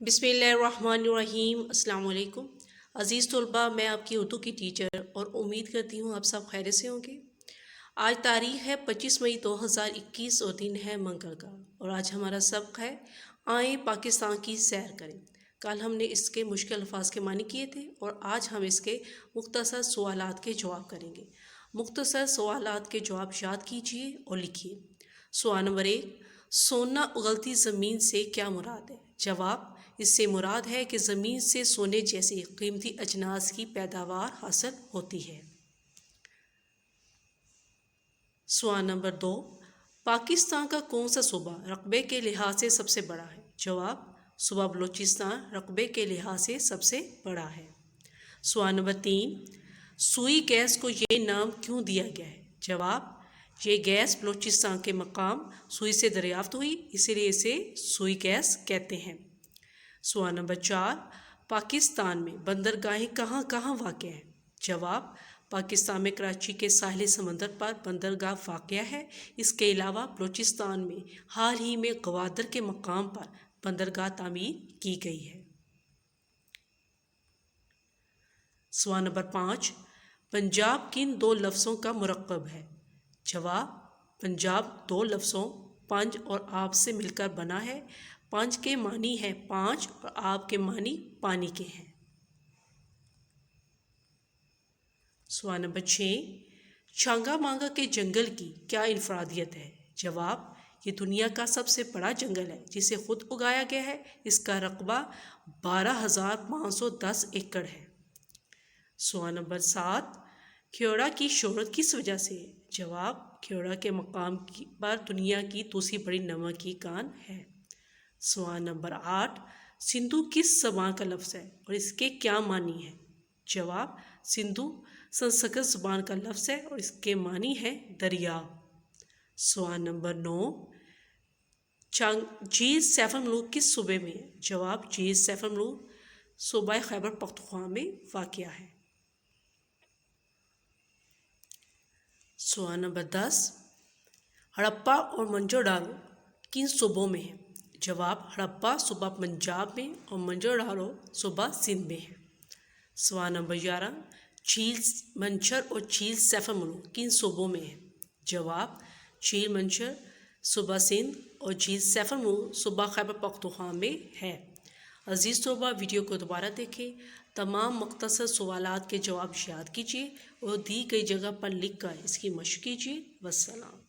بسم اللہ الرحمن الرحیم۔ السلام علیکم عزیز طلباء، میں آپ کی اردو کی ٹیچر اور امید کرتی ہوں آپ سب خیریت سے ہوں گے۔ آج تاریخ ہے 25 مئی 2021 اور دن ہے منگل کا، اور آج ہمارا سبق ہے آئیں پاکستان کی سیر کریں۔ کل ہم نے اس کے مشکل الفاظ کے معنی کیے تھے اور آج ہم اس کے مختصر سوالات کے جواب کریں گے۔ مختصر سوالات کے جواب یاد کیجیے اور لکھیے۔ سوال نمبر 1، سونا اگلتی زمین سے کیا مراد ہے؟ جواب، اس سے مراد ہے کہ زمین سے سونے جیسے قیمتی اجناس کی پیداوار حاصل ہوتی ہے۔ سوال نمبر 2، پاکستان کا کون سا صوبہ رقبے کے لحاظ سے سب سے بڑا ہے؟ جواب، صوبہ بلوچستان رقبے کے لحاظ سے سب سے بڑا ہے۔ سوال نمبر 3، سوئی گیس کو یہ نام کیوں دیا گیا ہے؟ جواب، یہ گیس بلوچستان کے مقام سوئی سے دریافت ہوئی، اسی لیے اسے سوئی گیس کہتے ہیں۔ سوال نمبر 4، پاکستان میں بندرگاہیں کہاں کہاں واقع ہیں؟ جواب، پاکستان میں کراچی کے ساحل سمندر پر بندرگاہ واقع ہے۔ اس کے علاوہ بلوچستان میں حال ہی میں گوادر کے مقام پر بندرگاہ تعمیر کی گئی ہے۔ سوال نمبر 5، پنجاب کن دو لفظوں کا مرکب ہے؟ جواب، پنجاب دو لفظوں پنج اور آب سے مل کر بنا ہے۔ پنج کے معنی ہے پانچ اور آب کے معنی پانی کے ہیں۔ سوال نمبر 6، چانگا مانگا کے جنگل کی کیا انفرادیت ہے؟ جواب، یہ دنیا کا سب سے بڑا جنگل ہے جسے خود اگایا گیا ہے۔ اس کا رقبہ 12,510 ایکڑ ہے۔ سوال نمبر 7، کھیوڑا کی شہرت کس وجہ سے ہے؟ جواب، کھیوڑا کے مقام پر دنیا کی دوسری بڑی نمک کی کان ہے۔ سوال نمبر 8، سندھو کس زبان کا لفظ ہے اور اس کے کیا معنی ہے؟ جواب، سندھو سنسکرت زبان کا لفظ ہے اور اس کے معنی ہے دریا۔ سوال نمبر 9، جھیل سیف الملوک کس صوبے میں ہے؟ جواب، جھیل سیف الملوک صوبہ خیبر پختونخوا میں واقع ہے۔ سوال نمبر 10، ہڑپہ اور موہنجو داڑو کن صوبوں میں ہے؟ جواب، ہڑپہ صوبہ پنجاب میں اور موہنجو داڑو صوبہ سندھ میں ہے۔ سوال نمبر 11، جھیل منچر اور جھیل سیف الملوک کن صوبوں میں ہے؟ جواب، جھیل منچر صوبہ سندھ اور جھیل سیف الملوک صوبہ خیبر پختونخوا میں ہے۔ عزیز طلباء، ویڈیو کو دوبارہ دیکھیں، تمام مختصر سوالات کے جواب یاد کیجیے اور دی گئی جگہ پر لکھ کر اس کی مشق کیجیے۔ والسلام۔